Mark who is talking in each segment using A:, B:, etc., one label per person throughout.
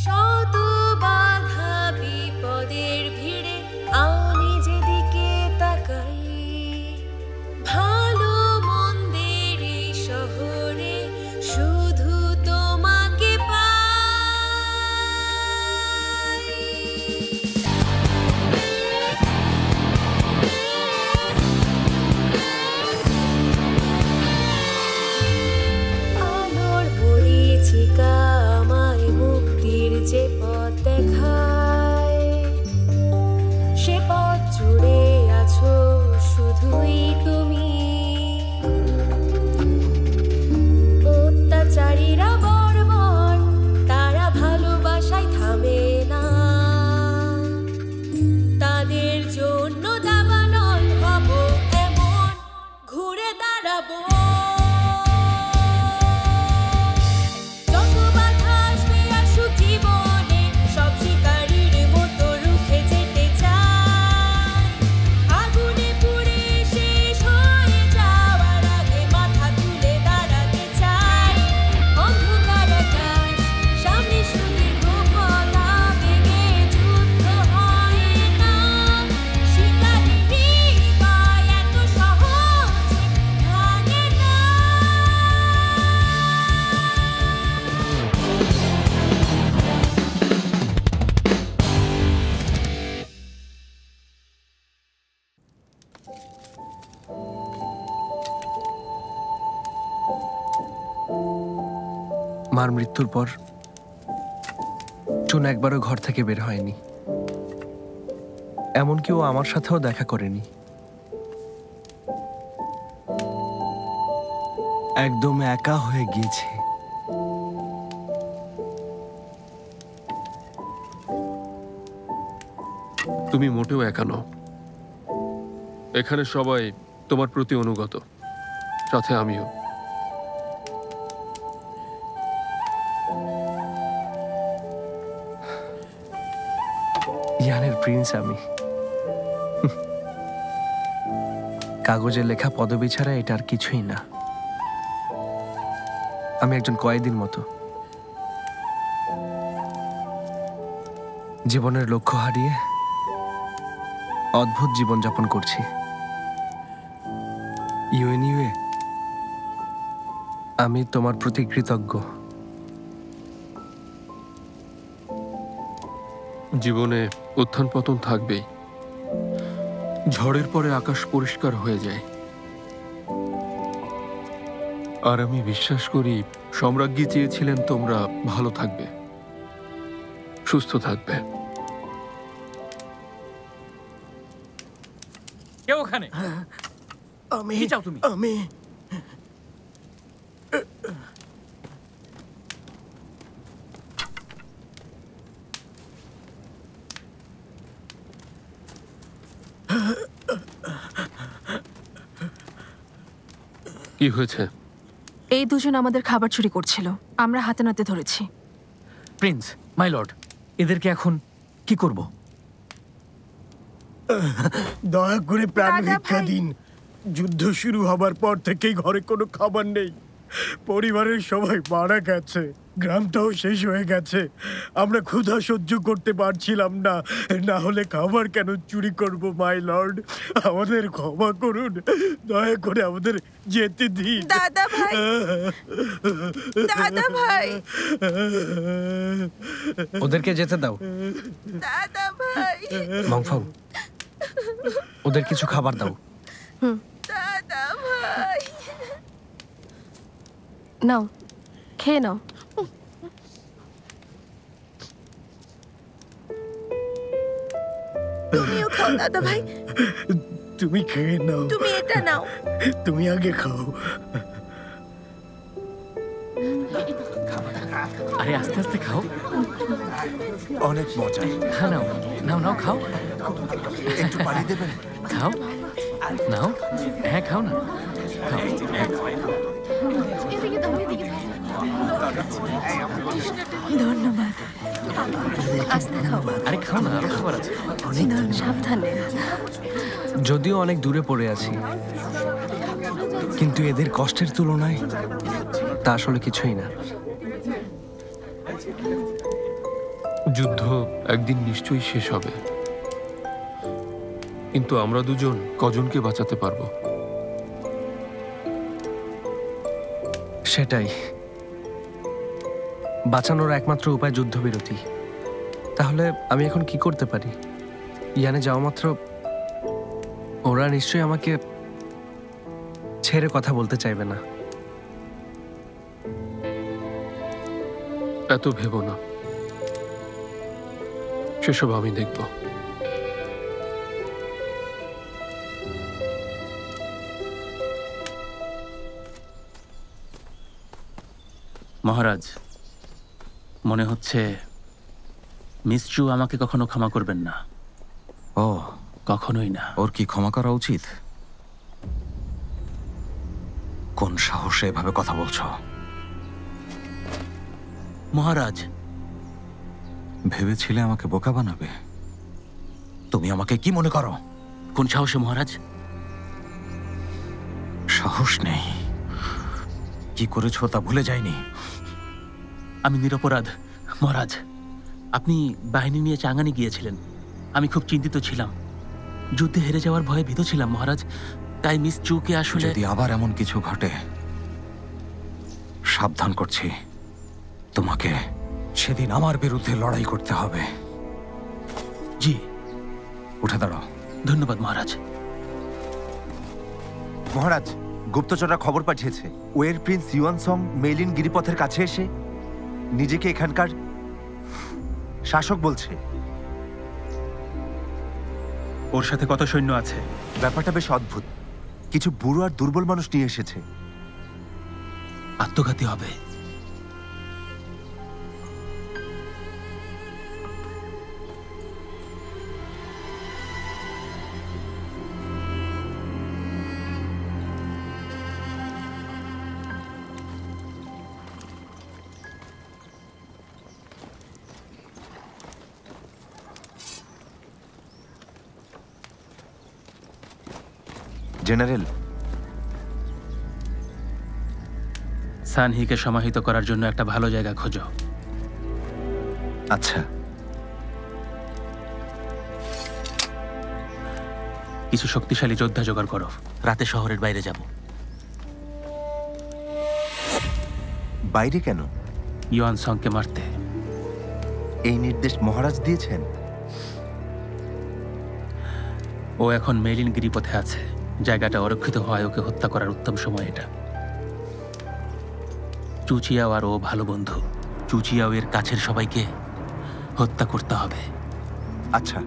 A: শত বাধা বিপদের ভিড়ে আমি যেদিকে তাকাই, ভালো মন্দের এই শহরে শুধু তোমাকে পাই। আলোর পরিচিকা আমায় মুক্তির যে পথ দেখায়, সে পথ জুড়ে আছো শুধুই তুমি। অত্যাচারীরা বর্বর, তারা ভালোবাসায় থামে না, তাদের জন্য দাবানল হব এমন ঘুরে দাঁড়াবো। যত বাধা আসবে আসুক জীবনে, সব শিকারীর মতো রুখে যেতে চাই। আগুনে পুড়ে শেষ হয়ে যাওয়ার আগে মাথা তুলে দাঁড়াতে চাই। অন্ধকার আকাশ, সামনে সুদীর্ঘ পথ, আবেগে যুদ্ধ হয় না। শিকারী হৃদয় এত সহজে ভাঙে না।
B: মার মৃত্যুর পর চুন একবারও ঘর থেকে বের হয়নি, এমনকি ও আমার সাথেও দেখা করেনি। একদম একা হয়ে গিয়েছে।
C: তুমি মোটেও একা নও, এখানে সবাই তোমার প্রতি অনুগত, সাথে আমিও।
B: ইয়ানের প্রিন্স আমি। কাগজে লেখা পদবি ছাড়া এটা আর কিছুই না। আমি একজন কয়েদির মতো, জীবনের লক্ষ্য হারিয়ে অদ্ভুত জীবনযাপন করছি। ইউএনইউএ, আমি তোমার প্রতি কৃতজ্ঞ।
C: জীবনে উত্থান পতন থাকবেই, ঝড়ের পরে আকাশ পরিষ্কার হয়ে যায়। আর আমি বিশ্বাস করি সম্রাজ্ঞী চেয়েছিলেন তোমরা ভালো থাকবে, সুস্থ থাকবে।
D: কে ওখানে?
E: আমি।
D: কি চাও তুমি?
E: আমি
C: কি হয়েছে?
F: এই দুজন আমাদের খাবার চুরি করছিল, আমরা হাতে নাতে ধরেছি।
D: প্রিন্স, মাই লর্ড, এদেরকে এখন কি করব?
E: দয়া করে প্রাণ ভিক্ষা দিন। যুদ্ধ শুরু হবার পর থেকেই ঘরে কোনো খাবার নেই। পরিবারের সবাই মারা গেছে, গ্রামটাও শেষ হয়ে গেছে। আমরা ক্ষুধা সহ্য করতে পারছিলাম না, না হলে খাবার কেন চুরি করব? মাই লর্ড, আমাদের ক্ষমা করুন, দয়া করে আমাদের যেতে দিন।
G: দাদা ভাই, দাদা ভাই,
B: ওদেরকে যেতে দাও।
G: দাদা ভাই,
B: মংফং, ওদের কিছু খাবার দাও।
G: দাদা ভাই,
F: নাও, খেয়ে নাও।
G: তুমিও খাও দাদা ভাই।
E: তুমি খেয়ে নাও।
G: তুমি এটা নাও।
E: তুমি আগে খাও।
D: আরে আস্তে আস্তে খাও।
E: অনেক মজা।
D: হ্যাঁ, নাও নাও নাও, খাও।
E: একটু পানি দেবেন?
D: খাও, নাও। হ্যাঁ, খাও না, খাও।
F: ধন্যবাদ। আস্তে খাও।
D: আরে খাও না, আরো খাবার আছে।
F: সাবধানে।
B: যদিও অনেক দূরে পড়ে আছি, কিন্তু এদের কষ্টের তুলনায় তা আসলে কিছুই না।
C: যুদ্ধ একদিন নিশ্চয়ই শেষ হবে, কিন্তু আমরা দুজন কজনকে বাঁচাতে পারবো?
B: সেটাই, বাঁচানোর একমাত্র উপায় যুদ্ধবিরতি। তাহলে আমি এখন কি করতে পারি? ইয়ানে যাওয়া মাত্র ওরা নিশ্চয়ই আমাকে ছেড়ে কথা বলতে চাইবে না।
C: এত ভেবো না, সেসব আমি দেখব।
H: মহারাজ, মনে হচ্ছে মিস চু আমাকে কখনো ক্ষমা করবেন না।
I: ও,
H: কখনোই না।
I: ওর কি ক্ষমা করা উচিত? কোন সাহসে এভাবে কথা বলছো?
H: মহারাজ,
I: ভেবেছিলে আমাকে বোকা বানাবে? তুমি আমাকে কি মনে করো?
H: কোন সাহসে মহারাজ?
I: সাহস নেই। কি করেছো তা ভুলে যায়নি।
H: আমি নিরপরাধ মহারাজ। আপনি বাহিনী নিয়ে চাঙ্গানি গিয়েছিলেন, আমি খুব চিন্তিত ছিলাম। যুদ্ধে হেরে যাওয়ার ভয়ে ভীত ছিলাম মহারাজ। তাই মিস চুকে আসলে...
I: যদি আবার এমন কিছু ঘটে, সাবধান করছি, তোমাকে সেদিন আমার বিরুদ্ধে লড়াই করতে হবে।
H: জি।
I: উঠে দাঁড়াও।
H: ধন্যবাদ মহারাজ।
J: মহারাজ, গুপ্তচররা খবর পাঠিয়েছে ওয়ের প্রিন্স ইউয়ানসং মেইলিন গিরিপথের কাছে এসে নিজেকে এখানকার শাসক বলছে।
H: ওর সাথে কত সৈন্য আছে?
J: ব্যাপারটা বেশ অদ্ভুত। কিছু বুড়ো আর দুর্বল মানুষ নিয়ে এসেছে।
H: আত্মঘাতী হবে।
J: জেনারেল,
H: সানহিকে সমাহিত করার জন্য একটা ভালো জায়গা খোঁজো।
J: আচ্ছা।
H: কিছু শক্তিশালী যোদ্ধা জোগাড় করো, রাতে শহরের বাইরে যাব।
J: বাইরে কেন?
H: ইউয়ানসংকে মারতে।
J: এই নির্দেশ মহারাজ দিয়েছেন?
H: ও এখন মেইলিন গিরিপথে আছে। জায়গাটা অরক্ষিত হওয়ায় ওকে হত্যা করার উত্তম সময় এটা। চুচিয়াও আর ও ভালো বন্ধু। চুচিয়াও এর কাছের সবাইকে হত্যা করতে হবে।
J: আচ্ছা।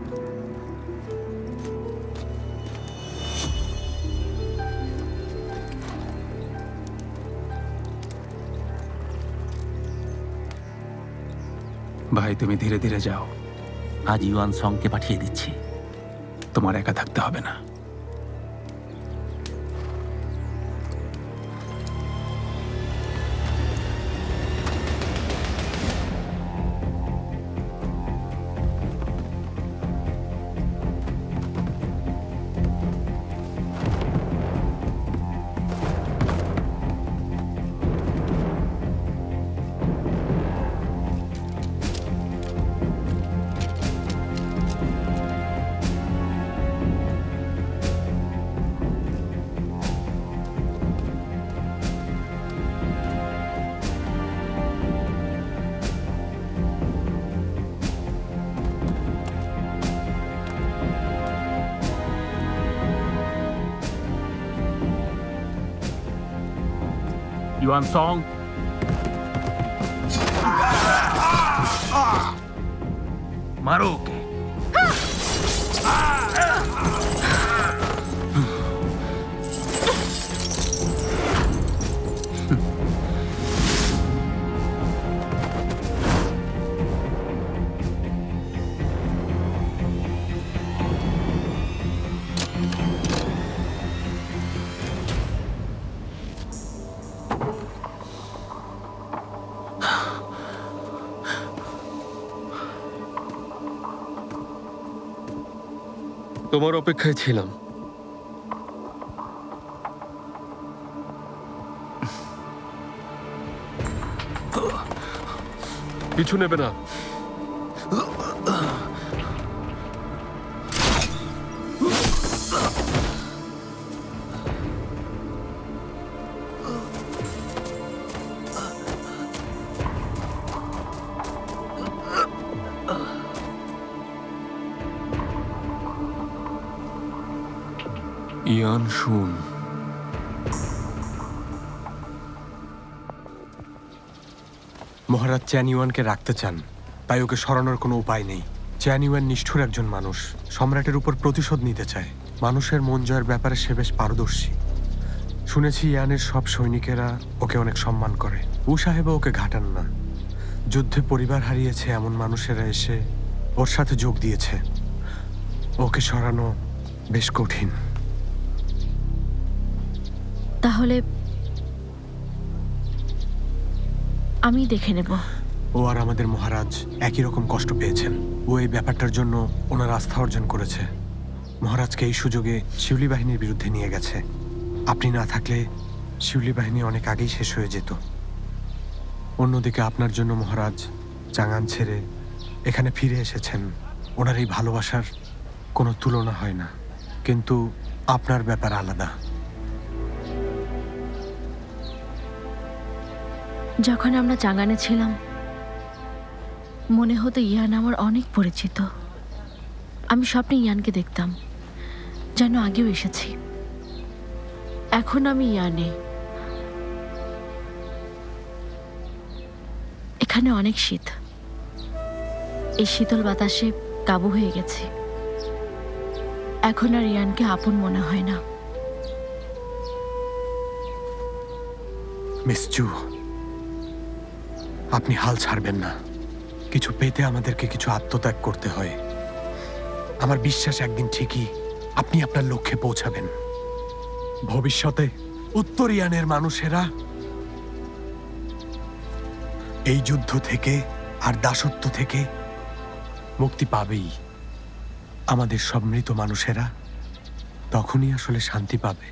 H: ভাই, তুমি ধীরে ধীরে যাও। আজ ইউয়ানসংকে পাঠিয়ে দিচ্ছি, তোমার একা থাকতে হবে না। Yuansong. मारो के।
C: তোমার অপেক্ষায় ছিলাম। কিছু নেবে না। ইয়ান শুন,
K: মহারাজ চ্যান ইউয়ানকে রাখতে চান, তাই ওকে সরানোর কোনো উপায় নেই। চ্যান ইউয়ান নিষ্ঠুর একজন মানুষ, সম্রাটের উপর প্রতিশোধ নিতে চায়। মানুষের মন জয়ের ব্যাপারে সে বেশ পারদর্শী। শুনেছি ইয়ানের সব সৈনিকেরা ওকে অনেক সম্মান করে। উ সাহেবও ওকে ঘাটান না। যুদ্ধে পরিবার হারিয়েছে এমন মানুষেরা এসে ওর সাথে যোগ দিয়েছে। ওকে সরানো বেশ কঠিন।
L: তাহলে আমি দেখে নেব।
K: ও আর আমাদের মহারাজ একই রকম কষ্ট পেয়েছেন। ও এই ব্যাপারটার জন্য ওনার আস্থা অর্জন করেছে। মহারাজকে এই সুযোগে শিউলি বাহিনীর বিরুদ্ধে নিয়ে গেছে। আপনি না থাকলে শিউলি বাহিনী অনেক আগেই শেষ হয়ে যেত। অন্যদিকে আপনার জন্য মহারাজ চাঙান ছেড়ে এখানে ফিরে এসেছেন। ওনার এই ভালোবাসার কোনো তুলনা হয় না, কিন্তু আপনার ব্যাপার আলাদা।
L: যখন আমরা চাঙ্গানে ছিলাম মনে হতো ইয়ান আমার অনেক পরিচিত। আমি স্বপ্নে ইয়ানকে দেখতাম, যেন আগেও এসেছি। এখন আমি ইয়ানে। এখানে অনেক শীত। এই শীতল বাতাসে কাবু হয়ে গেছে। এখন আর ইয়ানকে আপন মনে হয় না।
K: মিস চু, আপনি হাল ছাড়বেন না। কিছু পেতে আমাদেরকে কিছু আত্মত্যাগ করতে হয়। আমার বিশ্বাস একদিন ঠিকই আপনি আপনার লক্ষ্যে পৌঁছাবেন। ভবিষ্যতে উত্তর ইয়ানের মানুষেরা এই যুদ্ধ থেকে আর দাসত্ব থেকে মুক্তি পাবেই। আমাদের সব মৃত মানুষেরা তখনই আসলে শান্তি পাবে।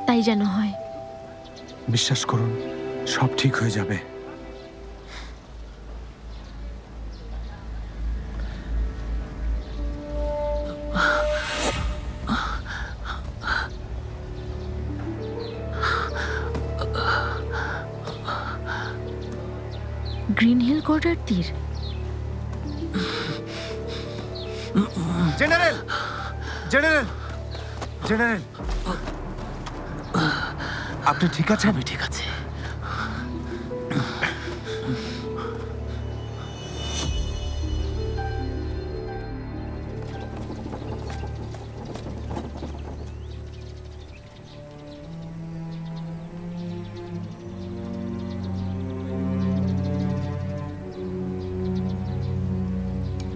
L: তাই যেন হয়।
K: বিশ্বাস করুন, সব ঠিক হয়ে যাবে।
L: গ্রিন হিল কোর্টের তীর।
J: জেনারেল, জেনারেল, জেনারেল, আপনি ঠিক আছেন?
H: আমি ঠিক আছে।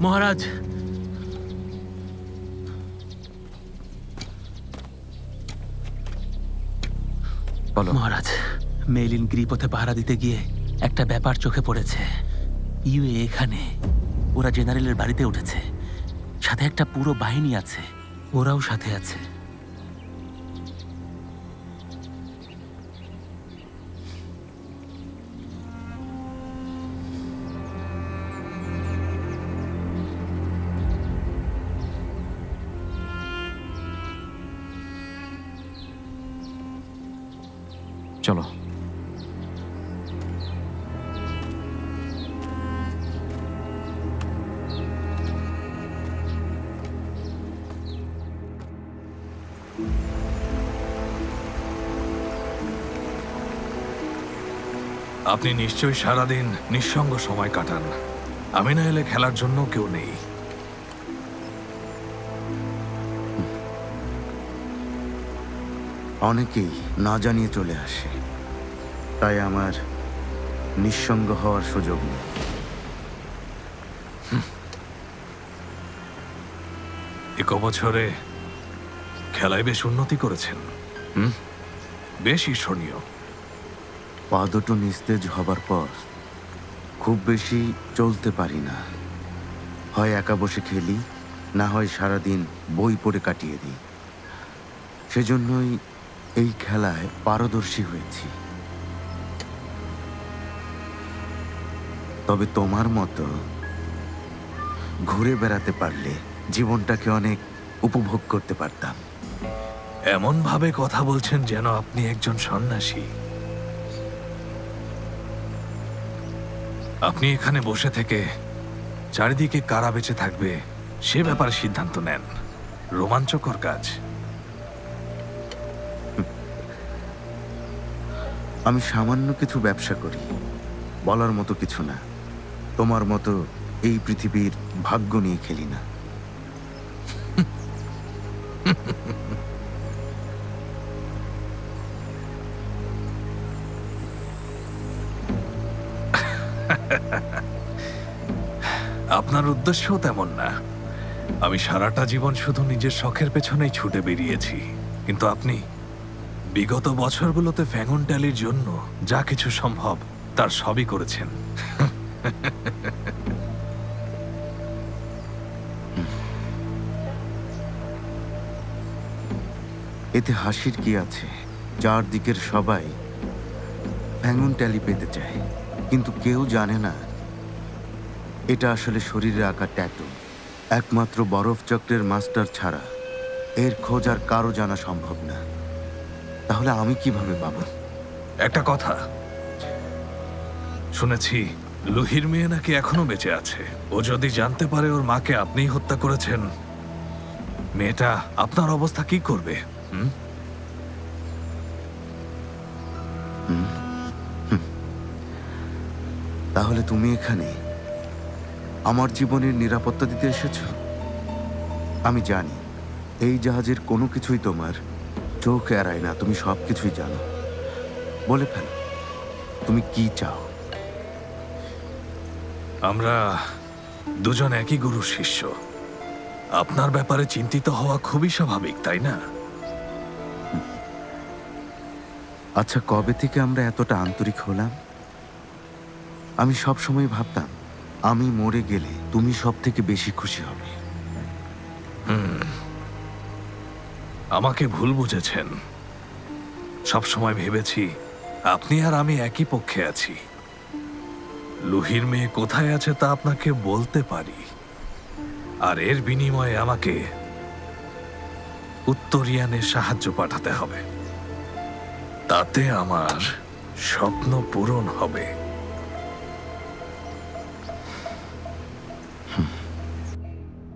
H: মহারাজ, মহারাজ, মেইলিন গিরিপথে পাহারা দিতে গিয়ে একটা ব্যাপার চোখে পড়েছে। ইউএ এখানে, ওরা জেনারেলের বাড়িতে উঠেছে। সাথে একটা পুরো বাহিনী আছে, ওরাও সাথে আছে।
B: চলো।
M: আপনি নিশ্চয়ই সারাদিন নিঃসঙ্গ সময় কাটান। আমি না এলে খেলার জন্য কেউ নেই।
N: অনেকেই না জানিয়ে চলে আসে, তাই আমার নিঃসঙ্গ হওয়ার সুযোগ নেই।
M: এক বছরে খেলায় বেশ উন্নতি করেছেন। বেশ ঈর্ষণীয়।
N: পা দুটো নিস্তেজ হবার পর খুব বেশি চলতে পারি না। হয় একা বসে খেলি, না হয় সারাদিন বই পড়ে কাটিয়ে দিই। সেজন্যই এই খেলায় পারদর্শী হয়েছি। তবে তোমার মতো ঘুরে বেড়াতে পারলে জীবনটাকে অনেক উপভোগ করতে পারতাম।
M: এমন ভাবে কথা বলছেন যেন আপনি একজন সন্ন্যাসী। আপনি এখানে বসে থেকে চারিদিকে কারা বেঁচে থাকবে সে ব্যাপারে সিদ্ধান্ত নেন। রোমাঞ্চকর কাজ।
N: আমি সামান্য কিছু ব্যবসা করি, বলার মতো কিছু না। তোমার মতো এই পৃথিবীর ভাগ্য নিয়ে খেলি না।
M: আপনার উদ্দেশ্যও তেমন না। আমি সারাটা জীবন শুধু নিজের শখের পেছনেই ছুটে বেরিয়েছি, কিন্তু আপনি বিগত বছরগুলোতে ফ্যাঙন ট্যালির জন্য যা কিছু সম্ভব তার সবই করেছেন।
N: এতে হাসির কি আছে? চারদিকের সবাই ফ্যাঙন ট্যালি পেতে চায়, কিন্তু কেউ জানে না এটা আসলে শরীরে আঁকা ট্যাটু। একমাত্র বরফ চক্রের মাস্টার ছাড়া এর খোঁজ আর কারো জানা সম্ভব না। তাহলে আমি কিভাবে পাবো?
M: একটা কথা শুনেছি, লুহির মেয়ে নাকি এখনো বেঁচে আছে। ও যদি জানতে পারে ওর মাকে আপনিই হত্যা করেছেন, মেয়েটা আপনার অবস্থা কি করবে?
N: তাহলে তুমি এখানে আমার জীবনের নিরাপত্তা দিতে এসেছ? আমি জানি এই জাহাজের কোনো কিছুই তোমার চোখ এড়ায় না। তুমি সব কিছুই জানো। বলে ফেলো, তুমি কি চাও?
M: আমরা দুজন একই গুরুর শিষ্য। আপনার ব্যাপারে চিন্তিত হওয়া খুবই স্বাভাবিক, তাই না?
N: আচ্ছা, কবে থেকে আমরা এতটা আন্তরিক হলাম? আমি সব সময় ভাবতাম আমি মরে গেলে তুমি সব থেকে বেশি খুশি হবে।
M: আমাকে ভুল বুঝেছেন। সবসময় ভেবেছি আপনি আর আমি একই পক্ষে আছি। লুহির মেয়ে কোথায় আছে তা আপনাকে বলতে পারি, আর এর বিনিময়ে আমাকে উত্তরিয়ানের সাহায্য পাঠাতে হবে। তাতে আমার স্বপ্ন পূরণ হবে।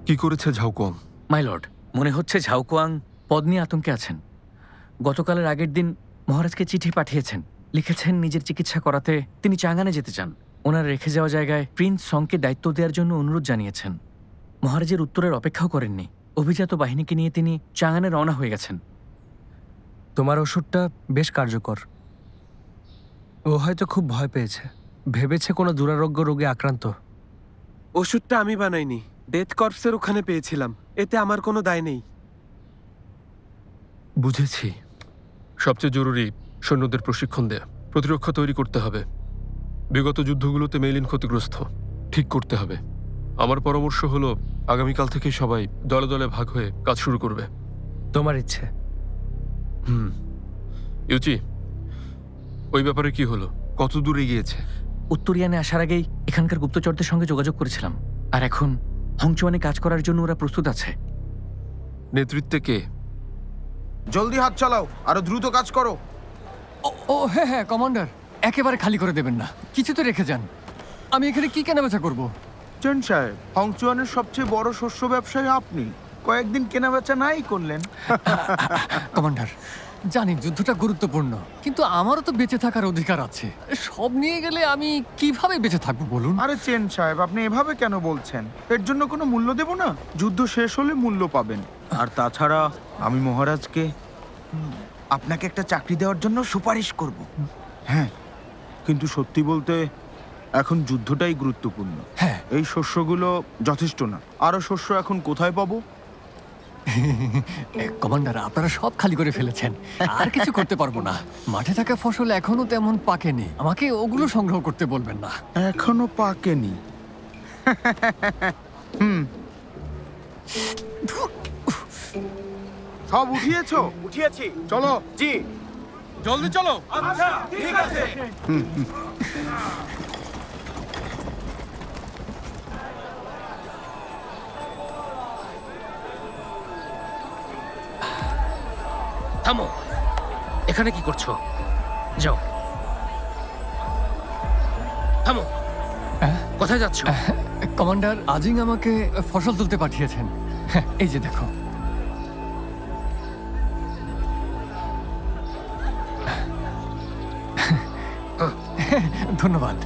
C: কি করেছে ঝাউকুয়াং?
D: মাই লর্ড, মনে হচ্ছে ঝাউকুয়াং পদ নিয়ে আতঙ্কে আছেন। গতকালের আগের দিন মহারাজকে চিঠি পাঠিয়েছেন, লিখেছেন নিজের চিকিৎসা করাতে তিনি চাঙ্গানে যেতে চান। ওনার রেখে যাওয়া জায়গায় প্রিন্স সংকে দায়িত্ব দেওয়ার জন্য অনুরোধ জানিয়েছেন। মহারাজের উত্তরের অপেক্ষাও করেননি। অভিজাত বাহিনীকে নিয়ে তিনি চাঙ্গানে রওনা হয়ে গেছেন।
B: তোমার ওষুধটা বেশ কার্যকর। ও হয়তো খুব ভয় পেয়েছে, ভেবেছে কোনো দুরারোগ্য রোগে আক্রান্ত।
O: ওষুধটা আমি বানাইনি, ডেথ কর্পসের ওখানে পেয়েছিলাম। এতে আমার কোনো দায় নেই।
C: বুঝেছি। সবচেয়ে জরুরি সৈন্যদের প্রশিক্ষণ দেয়া, প্রতিরক্ষা তৈরি করতে হবে। বিগত যুদ্ধগুলোতে মেইলিন ক্ষতিগ্রস্ত, ঠিক করতে হবে। আমার পরামর্শ হলো আগামীকাল থেকে সবাই দলে দলে ভাগ হয়ে কাজ শুরু করবে।
B: তোমার ইচ্ছে।
C: ইউচি, ওই ব্যাপারে কি হলো? কত দূরে গিয়েছে?
D: উত্তরিয়ানে আসার আগেই এখানকার গুপ্তচরদের সঙ্গে যোগাযোগ করেছিলাম, আর এখন হংচুয়ানে কাজ করার জন্য ওরা প্রস্তুত আছে।
C: নেতৃত্বে কে?
P: জলদি হাত চালাও, আরো দ্রুত কাজ করো।
Q: ও হ্যাঁ হ্যাঁ কমান্ডার, একেবারে খালি করে দেবেন না, কিছু তো রেখে যান। আমি এখানে কি কেনাবেচা করব?
P: চেন সাহেব, হংচুয়ানের সবচেয়ে বড় শস্য ব্যবসায়ী আপনি, কয়েকদিন কেনাবেচা নাই করলেন।
Q: কমান্ডার, জানি যুদ্ধটা গুরুত্বপূর্ণ, কিন্তু আমারও তো বেঁচে থাকার অধিকার আছে। সব নিয়ে গেলে আমি কিভাবে বেঁচে থাকবো বলুন?
P: আরে চেন সাহেব, আপনি এভাবে কেন বলছেন? এর জন্য কোনো মূল্য দেব না? যুদ্ধ শেষ হলে মূল্য পাবেন। আর তাছাড়া আমি মহারাজকে আপনাকে একটা চাকরি দেওয়ার জন্য সুপারিশ করব। হ্যাঁ, কিন্তু সত্যি বলতে এখন যুদ্ধটাই গুরুত্বপূর্ণ।
Q: হ্যাঁ,
P: এই শস্যগুলো যথেষ্ট না। আরো শস্য এখন কোথায় পাবো?
Q: কমান্ডার, আপনারা সব খালি করে ফেলেছেন, আর কিছু করতে পারবো না। মাঠে থাকা ফসল এখনো তেমন পাকেনি, আমাকে ওগুলো সংগ্রহ করতে বলবেন না।
P: এখনো পাকেনি? সব উঠিয়েছো?
O: উঠিয়েছি।
P: চলো।
O: জি,
P: জলদি চলো।
O: আচ্ছা ঠিক আছে।
D: থামো, এখানে কি করছো? যাও। থামো, কোথায় যাচ্ছ?
Q: কমান্ডার আজিং আমাকে ফসল তুলতে পাঠিয়েছেন। হ্যাঁ, এই যে দেখো। ধন্যবাদ।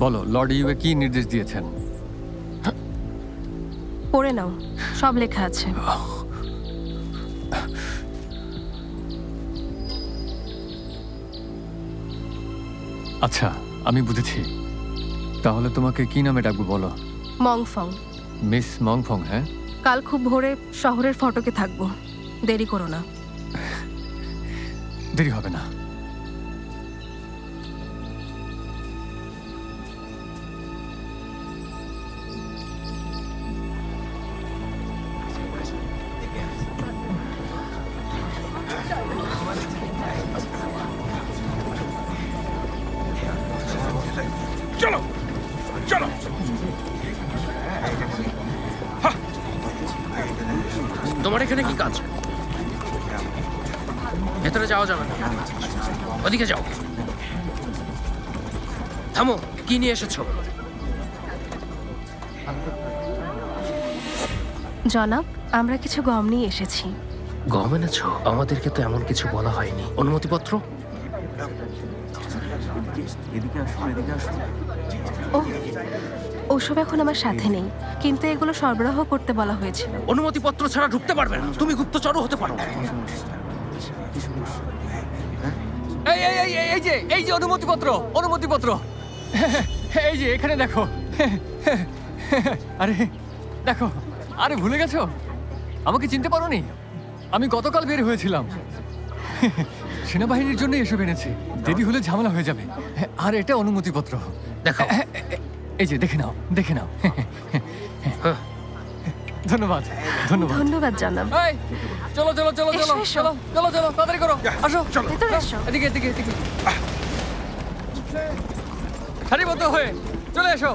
Q: বলো, লর্ড ইউএ কি নির্দেশ দিয়েছেন?
F: পড়ে নাও, সব লেখা আছে।
Q: আচ্ছা, আমি বুঝেছি। তাহলে তোমাকে কি নামে ডাকবো বলো?
F: মংফং।
Q: মিস মংফং। হ্যাঁ,
F: কাল খুব ভোরে শহরের ফটকে থাকবো, দেরি করো না।
Q: দেরি হবে না।
R: চলো চলো।
B: তোমার এখানে কি কাজ? ভেতরে যাওয়া যাবে না, ওদিকে যাও। থামো, কি নিয়ে এসেছো?
F: জনাব, আমরা কিছু গম নিয়ে এসেছি।
B: গম এনেছো? আমাদেরকে তো এমন কিছু বলা হয়নি। অনুমতিপত্র?
F: ওসব এখন আমার সাথে নেই, কিন্তু এগুলো সরবরাহ করতে বলা হয়েছিল।
B: অনুমতিপত্র ছাড়া ঢুকতে পারবে না। তুমি গুপ্তচরও হতে পারো।
Q: এই যে অনুমতিপত্র, অনুমতিপত্র। এই যে এখানে দেখো। আরে দেখো, আরে ভুলে গেছো? আমাকে চিনতে পারোনি? আমি গতকাল বের হয়েছিলাম। সেনাবাহিনীর জন্য এসব এনেছি, দেরি হলে ঝামেলা হয়ে যাবে। আর এটা অনুমতিপত্র।
B: দেখো,
Q: এই যে দেখে নাও, দেখে নাও। ধন্যবাদ, ধন্যবাদ।
F: ধন্যবাদ জনাব।
Q: চলো চলো চলো চলো চলো চলো চলো, তাড়াতাড়ি করো। আসো,
F: ভেতরে এসো।
Q: এদিকে এদিকে এদিকে। সারিবদ্ধ হয়ে চলে এসো।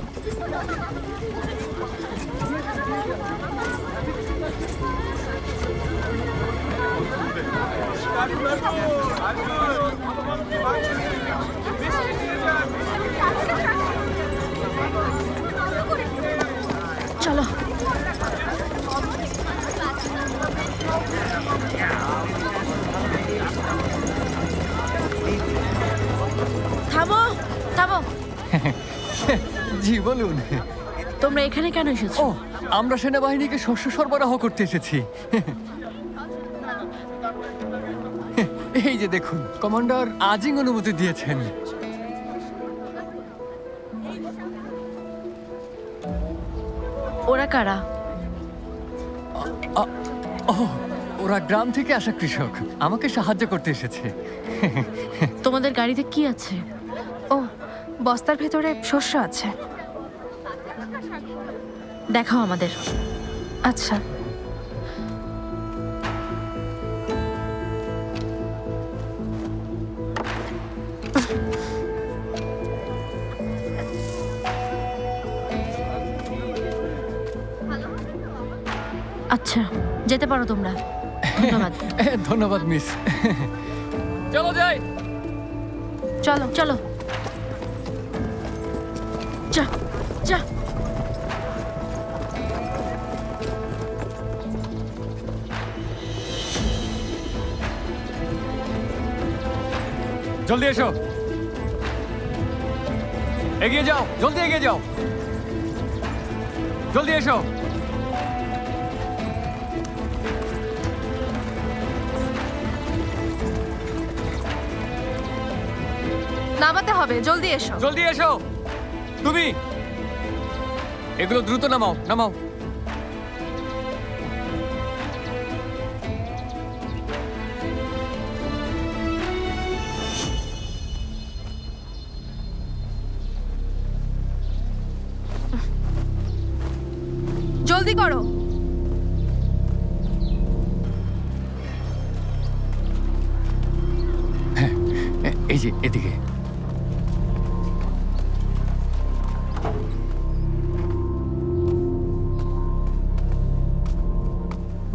L: চলো। থামো থামো।
Q: জি বলুন।
L: তোমরা এখানে কেন এসেছো?
Q: আমরা সেনাবাহিনীকে শস্য সরবরাহ করতে এসেছি। এই যে দেখুন, কমান্ডার আজিং অনুমতি দিয়েছেন।
L: ওরা কারা?
Q: ওরা গ্রাম থেকে আসা কৃষক, আমাকে সাহায্য করতে এসেছে।
L: তোমাদের গাড়িতে কি আছে?
F: ও, বস্তার ভেতরে শস্য আছে।
L: দেখাও আমাদের।
F: আচ্ছা।
L: আচ্ছা, যেতে পারো তোমরা। ধন্যবাদ।
Q: ধন্যবাদ মিস। চলো যাই।
F: চলো
L: চলো। যা যা।
Q: জলদি এসো, এগিয়ে যাও, জলদি এগিয়ে যাও, জলদি এসো।
F: নামাতে হবে, জলদি এসো।
Q: জলদি এসো। তুমি এগুলো দ্রুত নামাও, নামাও।
F: জলদি করো।
Q: হ্যাঁ, যে এদিকে।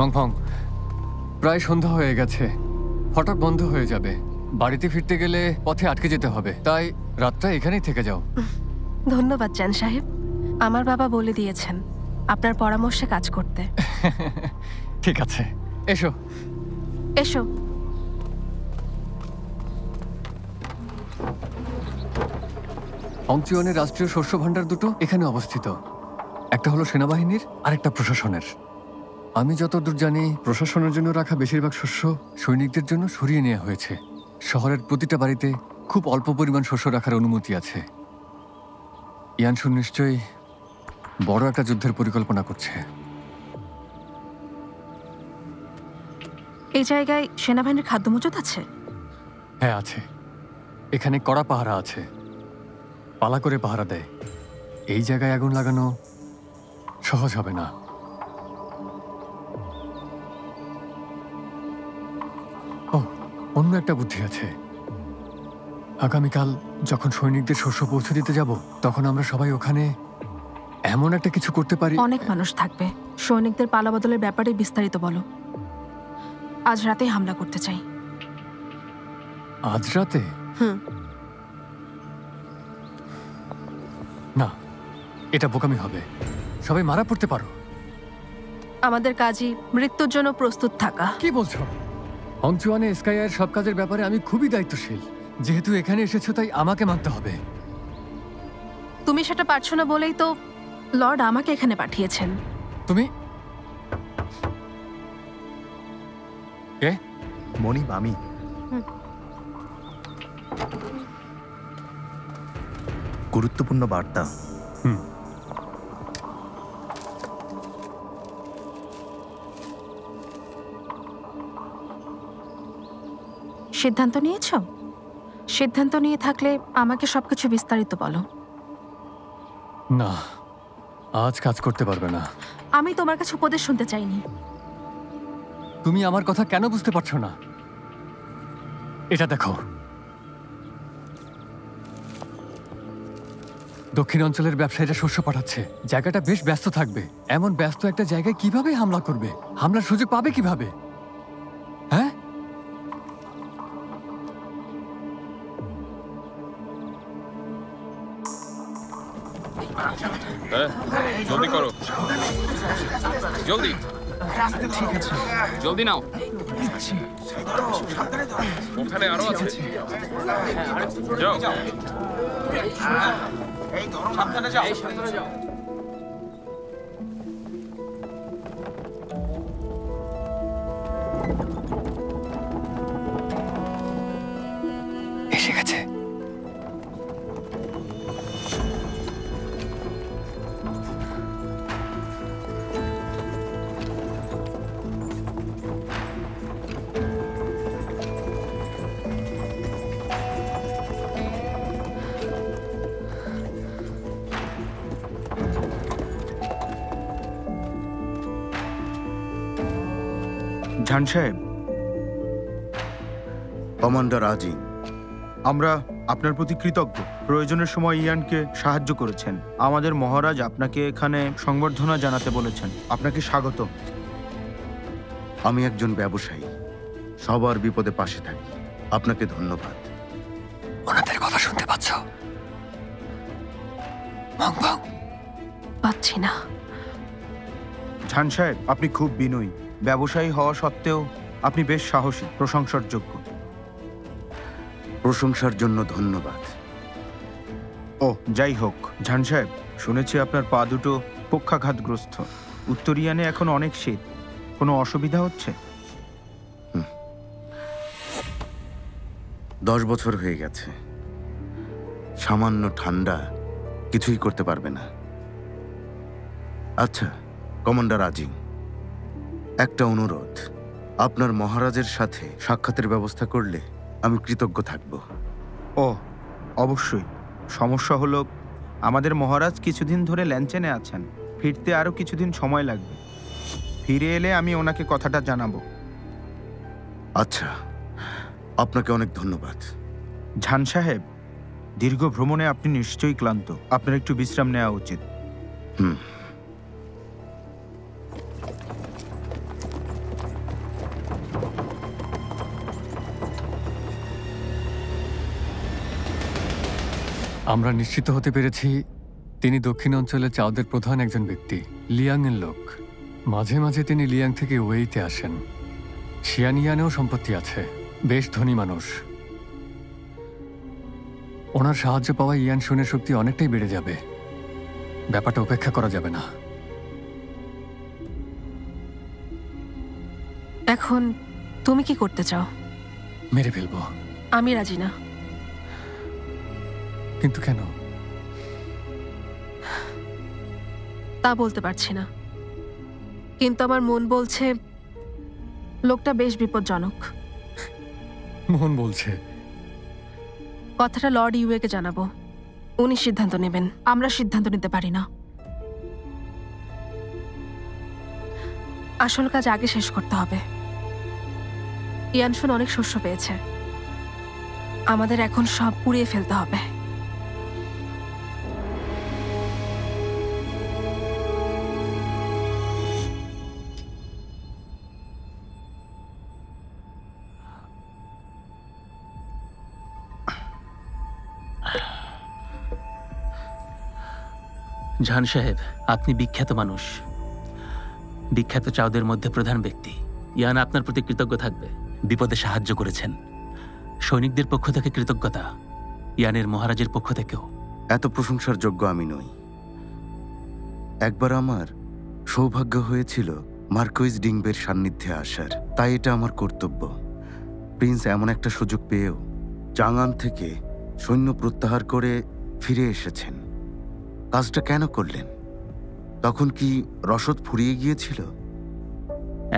Q: মংফং, প্রায় সন্ধ্যা হয়ে গেছে, হঠাৎ বন্ধ হয়ে যাবে। বাড়িতে ফিরতে গেলে পথে আটকে যেতে হবে, তাই রাতটা এখানেই থেকে যাও।
F: ধন্যবাদ চান সাহেব, আমার বাবা বলে দিয়েছেন আপনার পরামর্শে কাজ করতে।
Q: ঠিক আছে, এসো
F: এসো।
Q: অংচুয়ানের রাষ্ট্রীয় শস্য ভাণ্ডার দুটো এখানে অবস্থিত, একটা হলো সেনাবাহিনীর আর একটা প্রশাসনের। আমি যতদূর জানি প্রশাসনের জন্য রাখা বেশিরভাগ শস্য সৈনিকদের জন্য সরিয়ে নেওয়া হয়েছে। শহরের প্রতিটা বাড়িতে খুব অল্প পরিমাণ শস্য রাখার অনুমতি আছে। ইয়ানসুন নিশ্চয়ই বড় একটা যুদ্ধের পরিকল্পনা করছে।
F: এই জায়গায় সেনাবাহিনীর খাদ্য মজুত আছে?
Q: হ্যাঁ আছে, এখানে কড়া পাহারা আছে, পালা করে পাহারা দেয়। এই জায়গায় আগুন লাগানো সহজ হবে না। ও, অন্য একটা বুদ্ধি আছে। আগামীকাল যখন সৈনিকদের শস্য পৌঁছে দিতে যাব, তখন আমরা সবাই ওখানে এমন একটা কিছু করতে পারি।
F: অনেক মানুষ থাকবে, সৈনিকদের পালাবদলের ব্যাপারে বিস্তারিত বলো। আজ রাতে হামলা করতে চাই।
Q: আজ রাতে? না, এটা বোকামি হবে। সবাই মারা পড়তে পারো।
F: আমাদের কাজই মৃত্যুর জন্য প্রস্তুত থাকা।
Q: কি বলছো? হংচুয়ানে স্কাইয়ের সব কাজের ব্যাপারে আমি খুবই দায়িত্বশীল। যেহেতু এখানে এসেছো, তাই আমাকে মানতে হবে।
F: তুমি সেটা পারছো না বলেই তো লর্ড আমাকে এখানে পাঠিয়েছেন।
Q: তুমি কে?
J: মনিব, আমি। গুরুত্বপূর্ণ বার্তা।
F: সিদ্ধান্ত নিয়েছো? সিদ্ধান্ত নিয়ে থাকলে আমাকে সবকিছু বিস্তারিত বলো।
Q: না, আজ কাজ করতে পারবে না।
F: আমি তোমার কাছে উপদেশ শুনতে চাইনি।
Q: তুমি আমার কথা কেন বুঝতে পারছো না? এটা দেখো, দক্ষিণ অঞ্চলের ব্যবসায়ীরা শস্য পাঠাচ্ছে। জায়গাটা বেশ ব্যস্ত থাকবে। এমন ব্যস্ত একটা জায়গায় কিভাবে হামলা করবে? হামলার সুযোগ পাবে কিভাবে? হ্যাঁ,
R: জলদি করো, জলদি।
E: ঠিক আছে,
R: জলদি নাও। ওখানে আরো আছে, যাও। সাবধানে যাও।
Q: এসে গেছে।
P: ঝান সাহেব,
N: কমান্ডার আজি,
P: আমরা আপনার প্রতি কৃতজ্ঞ। প্রয়োজনের সময় ইয়ানকে সাহায্য করেছেন। আমাদের মহারাজ আপনাকে এখানে সংবর্ধনা জানাতে বলেছেন। আপনাকে স্বাগত।
N: আমি একজন ব্যবসায়ী, সবার বিপদে পাশে থাকি। আপনাকে ধন্যবাদ।
Q: ওনাদের কথা শুনতে পাচ্ছ?
F: পাচ্ছি না।
P: ঝান সাহেব, আপনি খুব বিনয়ী। ব্যবসায়ী হওয়া সত্ত্বেও আপনি বেশ সাহসী, প্রশংসার যোগ্য।
N: প্রশংসার জন্য ধন্যবাদ।
P: ও যাই হোক, ঝান সাহেব, শুনেছি আপনার পা দুটো পক্ষাঘাতগ্রস্ত। উত্তরিয়ানে এখন অনেক শীত। কোনো অসুবিধা হচ্ছে?
N: 10 বছর হয়ে গেছে। সামান্য ঠান্ডা কিছুই করতে পারবে না। আচ্ছা কমান্ডার আজি, একটা অনুরোধ। আপনার মহারাজের সাথে সাক্ষাতের ব্যবস্থা করলে আমি কৃতজ্ঞ থাকব।
P: ও অবশ্যই। সমস্যা হলো আমাদের মহারাজ কিছুদিন ধরে ল্যাঞ্চেনে আছেন। ফিরতে আরও কিছুদিন সময় লাগবে। ফিরে এলে আমি ওনাকে কথাটা জানাবো।
N: আচ্ছা, আপনাকে অনেক ধন্যবাদ।
P: ঝান সাহেব, দীর্ঘ ভ্রমণে আপনি নিশ্চয়ই ক্লান্ত। আপনার একটু বিশ্রাম নেওয়া উচিত।
Q: আমরা নিশ্চিত হতে পেরেছি তিনি দক্ষিণ অঞ্চলে চাওদের প্রধান একজন ব্যক্তি, লিয়াংয়ের লোক। মাঝে মাঝে তিনি লিয়াং থেকে ওয়েইতে আসেন। শিয়ানিয়ানেও সম্পত্তি আছে, বেশ ধনী মানুষ। ওনার সাহায্য পাওয়া ইয়ান শুনের শক্তি অনেকটাই বেড়ে যাবে। ব্যাপারটা উপেক্ষা করা যাবে না।
F: এখন তুমি কি করতে চাও?
Q: মেরে ফেলবো।
F: আমি রাজি না।
Q: কিন্তু কেন?
F: তা বলতে পারছি না, কিন্তু আমার মন বলছে লোকটা বেশ বিপজ্জনক।
Q: মন বলছে?
F: কথাটা লর্ড ইউএকে জানাবো, উনি সিদ্ধান্ত নেবেন। আমরা সিদ্ধান্ত নিতে পারি না। আসল কাজ আগে শেষ করতে হবে। ইয়ানশুন অনেক শস্য পেয়েছে, আমাদের এখন সব পুড়িয়ে ফেলতে হবে।
H: ঝান সাহেব, আপনি বিখ্যাত মানুষ, বিখ্যাত চাওদের মধ্যে প্রধান ব্যক্তি। ইয়ান আপনার প্রতি কৃতজ্ঞ থাকবে। বিপদে সাহায্য করেছেন। সৈনিকদের পক্ষ থেকে কৃতজ্ঞতা, ইয়ানের মহারাজের পক্ষ থেকেও।
N: এত প্রশংসার যোগ্য আমি নই। একবার আমার সৌভাগ্য হয়েছিল মার্কুইস ডিংবের সান্নিধ্যে আসার, তাই এটা আমার কর্তব্য। প্রিন্স এমন একটা সুযোগ পেয়েও চাঙ্গান থেকে সৈন্য প্রত্যাহার করে ফিরে এসেছেন। কাজটা কেন করলেন? তখন কি রসদ ফুরিয়ে গিয়েছিল?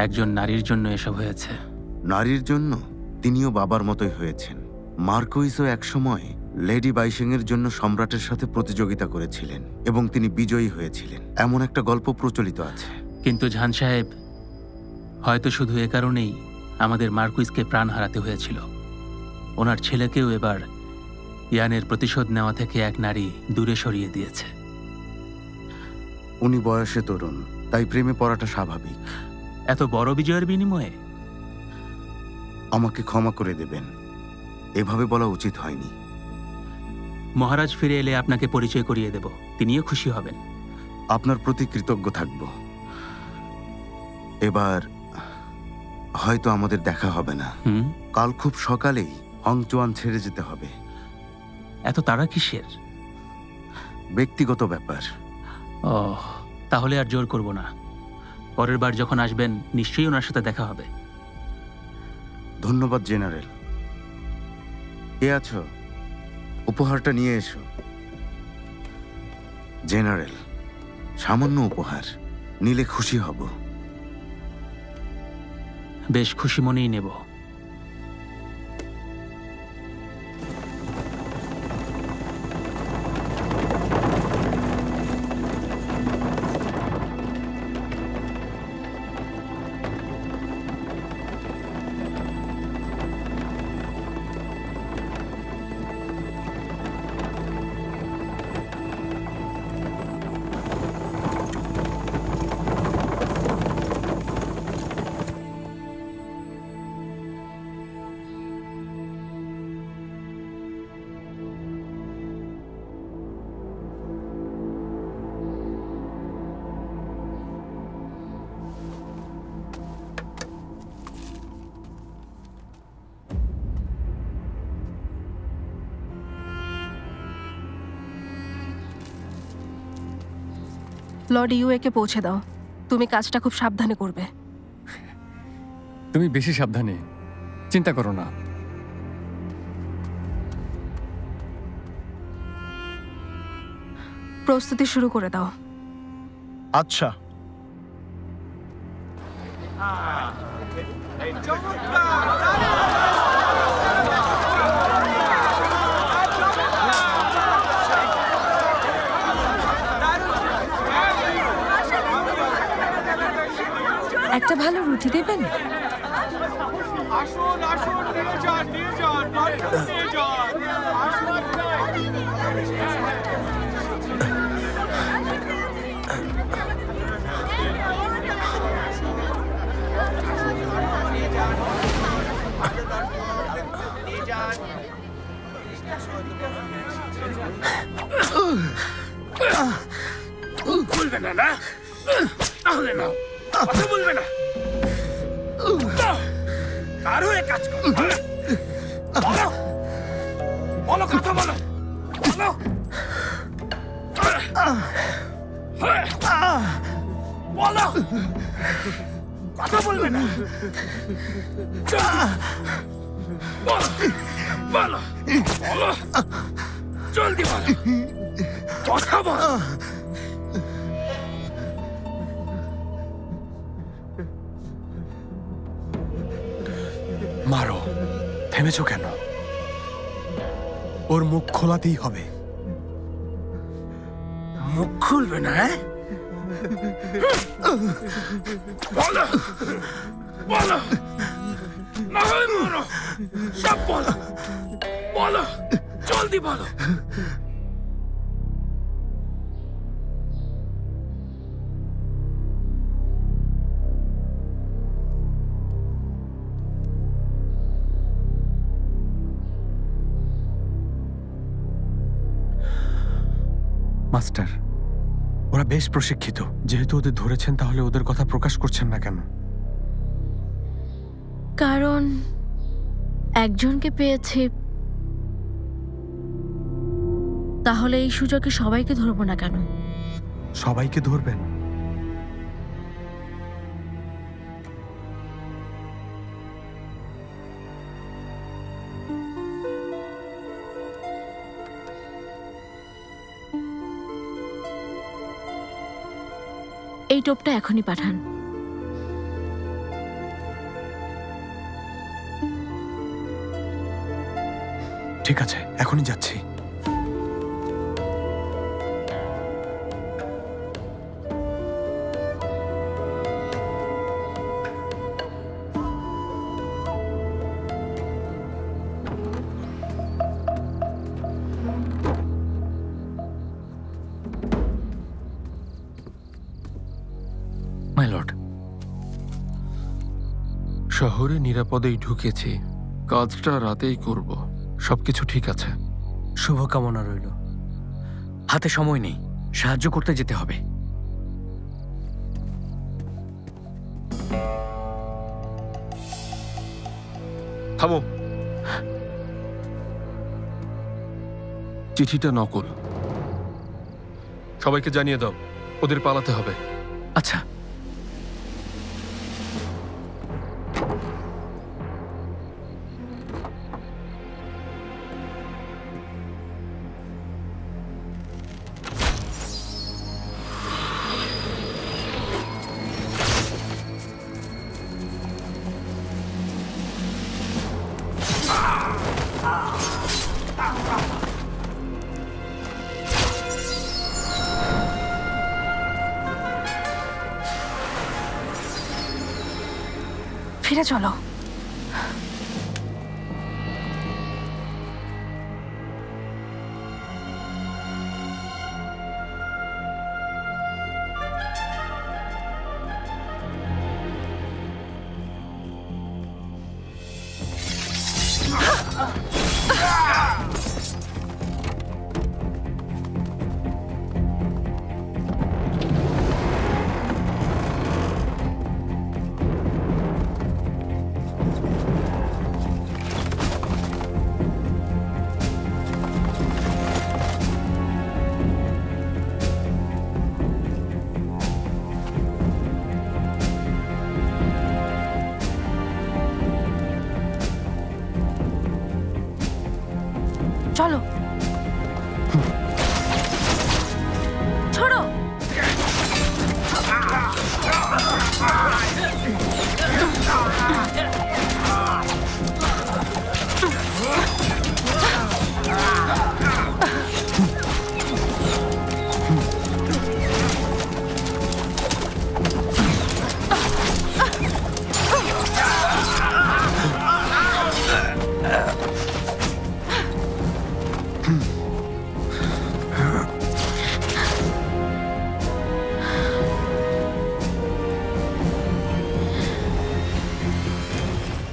H: একজন নারীর জন্য এসব হয়েছে।
N: নারীর জন্য? তিনিও বাবার মতোই হয়েছেন। মার্কুইসও একসময় লেডি বাইশিংয়ের জন্য সম্রাটের সাথে প্রতিযোগিতা করেছিলেন এবং তিনি বিজয়ী হয়েছিলেন, এমন একটা গল্প প্রচলিত আছে।
H: কিন্তু ঝান সাহেব, হয়তো শুধু এ কারণেই আমাদের মার্কুইসকে প্রাণ হারাতে হয়েছিল। ওনার ছেলেকেও এবার ইয়ানের প্রতিশোধ নেওয়া থেকে এক নারী দূরে সরিয়ে দিয়েছে।
N: উনি বয়সে তরুণ, তাই প্রেমে পড়াটা স্বাভাবিক।
H: এত বড় বিজয়ের বিনিময়ে?
N: আমাকে ক্ষমা করে দেবেন, এভাবে বলা উচিত হয়নি।
H: মহারাজ ফিরে এলে আপনাকে পরিচয় করিয়ে দেব, তিনিও খুশি হবেন।
N: আপনার প্রতি কৃতজ্ঞ থাকব। এবার হয়তো আমাদের দেখা হবে না। কাল খুব সকালেই হংচুয়ান ছেড়ে যেতে হবে।
H: এত তাড়া কিসের?
N: ব্যক্তিগত ব্যাপার।
H: ও, তাহলে আর জোর করব না। পরের বার যখন আসবেন নিশ্চয়ই ওনার সাথে দেখা হবে।
N: ধন্যবাদ জেনারেল। কে আছো? উপহারটা নিয়ে এসো। জেনারেল, সামান্য উপহার নিলে খুশি হব।
H: বেশ খুশি মনেই নেব।
F: লর্ড ইউএকে পৌঁছে দাও। তুমি কাজটা খুব সাবধানে করবে।
Q: তুমি বেশি সাবধানে, চিন্তা করো না।
F: প্রস্তুতি শুরু করে দাও।
E: আচ্ছা।
F: একটা ভালো রুটি দেবেন?
A: আসুন আসুন, নিয়ে যান নিয়ে যান, নিয়ে যান।
R: বলবে না, না? তাহলে নাও, কথা বলবে না। কার হয়ে কাজ করো? বলো, বলো, কথা বলো, বলো। বলো, কথা বলবে না। বলো, বলো, বলো, জলদি বলো, কথা বলো।
K: মারো, থেমেছো কেন? ওর মুখ খোলাতেই হবে।
R: মুখ খুলবে না? বলো, বলো, না হয় মারো, সব বলো, বলো, জলদি বলো।
K: মাস্টার, ওরা বেশ প্রশিক্ষিত। যেহেতু ওদের ধরেছেন, তাহলে ওদের কথা প্রকাশ করছেন না কেন?
L: কারণ একজনকে পেয়েছি, তাহলে এই সুযোগে সবাইকে ধরবো না কেন?
K: সবাইকে ধরবেন?
L: এই টোপটা এখনই পাঠান।
K: ঠিক আছে, এখনই যাচ্ছি।
D: মাই লর্ড,
C: শহরে নিরাপদেই ঢুকেছি। কাজটা রাতেই করব। সবকিছু ঠিক আছে।
B: শুভকামনা রইল।
D: হাতে সময় নেই, সাহায্য করতে যেতে হবে।
C: থামো। চিঠিটা নকল। সবাইকে জানিয়ে দাও, ওদের পালাতে হবে।
D: আচ্ছা।
F: ফিরে চলো। চলো, ছোড়ো।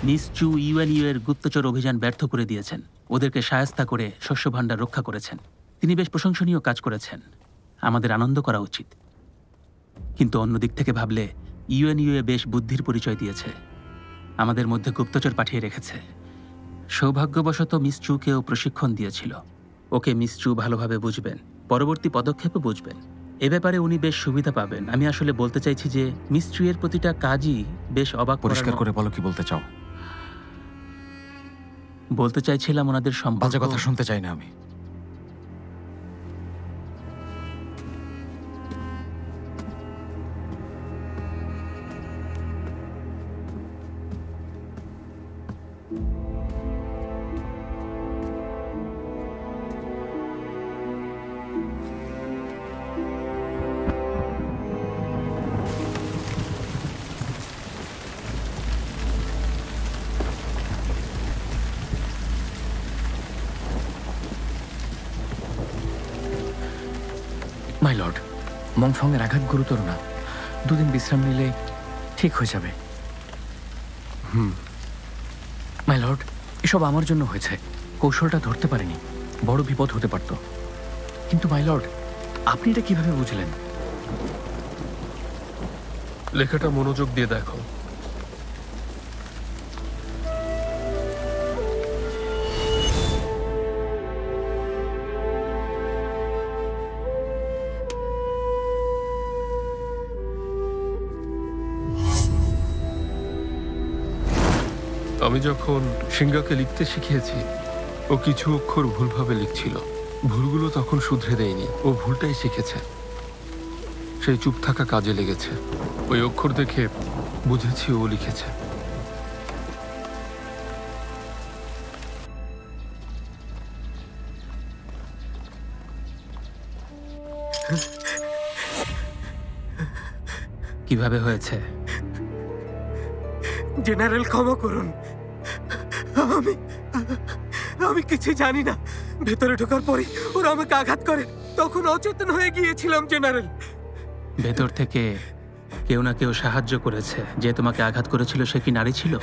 H: মিস চু ইউএনইউ এর গুপ্তচর অভিযান ব্যর্থ করে দিয়েছেন। ওদেরকে শায়েস্তা করে শস্য ভাণ্ডার রক্ষা করেছেন। তিনি বেশ প্রশংসনীয় কাজ করেছেন। আমাদের আনন্দ করা উচিত। কিন্তু অন্য দিক থেকে ভাবলে ইউএনইউএ বেশ বুদ্ধির পরিচয় দিয়েছে, আমাদের মধ্যে গুপ্তচর পাঠিয়ে রেখেছে। সৌভাগ্যবশত মিস চুকেও প্রশিক্ষণ দিয়েছিল। ওকে মিস চু ভালোভাবে বুঝবেন, পরবর্তী পদক্ষেপও বুঝবেন। এ ব্যাপারে উনি বেশ সুবিধা পাবেন। আমি আসলে বলতে চাইছি যে মিস চু এর প্রতিটা কাজই বেশ অবাক।
I: পরিষ্কার করে বলো কি বলতে চাও।
H: বলতে চাইছিলাম ওনাদের সম্পর্ক।
I: বাজে কথা শুনতে চাই না আমি।
D: মাই লর্ড, মংফংয়ের আঘাত গুরুতর না, 2 দিন বিশ্রাম নিলে ঠিক হয়ে যাবে। মাই লর্ড, এসব আমার জন্য হয়েছে, কৌশলটা ধরতে পারিনি, বড় বিপদ হতে পারত। কিন্তু মাই লর্ড, আপনি এটা কিভাবে বুঝলেন?
C: লেখাটা মনোযোগ দিয়ে দেখো। আমি যখন সিংহাকে লিখতে শিখিয়েছি, ও কিছু অক্ষর ভুলভাবে লিখছিল। ভুলগুলো তখন শুধরে দেয়নি, ও ভুলটাই শিখেছে। সেই চুপ থাকা কাজে লেগেছে। ওই অক্ষর দেখে বুঝেছি ও লিখেছে।
H: কিভাবে হয়েছে?
O: জেনারেল ক্ষমা করুন, আমি কিছু জানি না। ভেতরে ঢোকার পরে ওরা আমাকে আঘাত করে, তখন অচেতন হয়ে গিয়েছিলাম জেনারেল।
H: ভেতর থেকে কেউ না কেউ সাহায্য করেছে। যে তোমাকে আঘাত করেছিল সে কি নারী ছিল?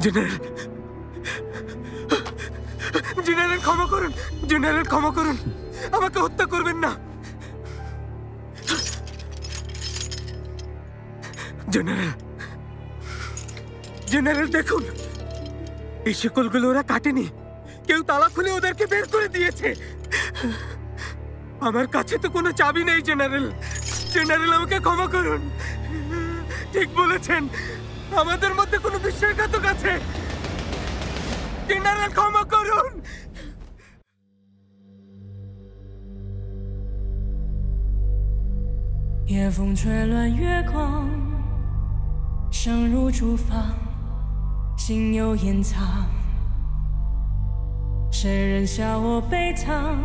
O: জেনারেল, জেনারেল ক্ষমা করুন, জেনারেল ক্ষমা করুন, আমাকে হত্যা করবেন না। জেনারেল, জেনারেল দেখুন, এই শিকলগুলো ওরা কাটেনি, কেউ তালা খুলে ওদেরকে বের করে দিয়েছে। আমার কাছে তো কোনো চাবি নেই জেনারেল। জেনারেল, আমাকে ক্ষমা করুন। ঠিক বলেছেন, আমাদের মধ্যে কোনো বিশ্বাসঘাতক আছে। জেনারেল, ক্ষমা করুন।
A: 夜风吹乱月光，声如竹房，心有掩藏。谁人笑我悲怆，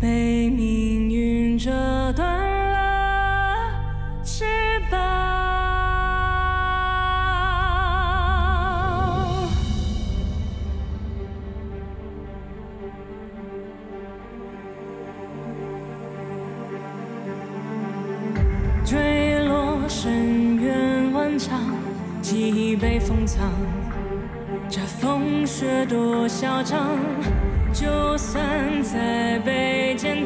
A: 被命运折断了翅膀。坠落深渊万丈，记忆被封藏。这风雪多嚣张，就算再被践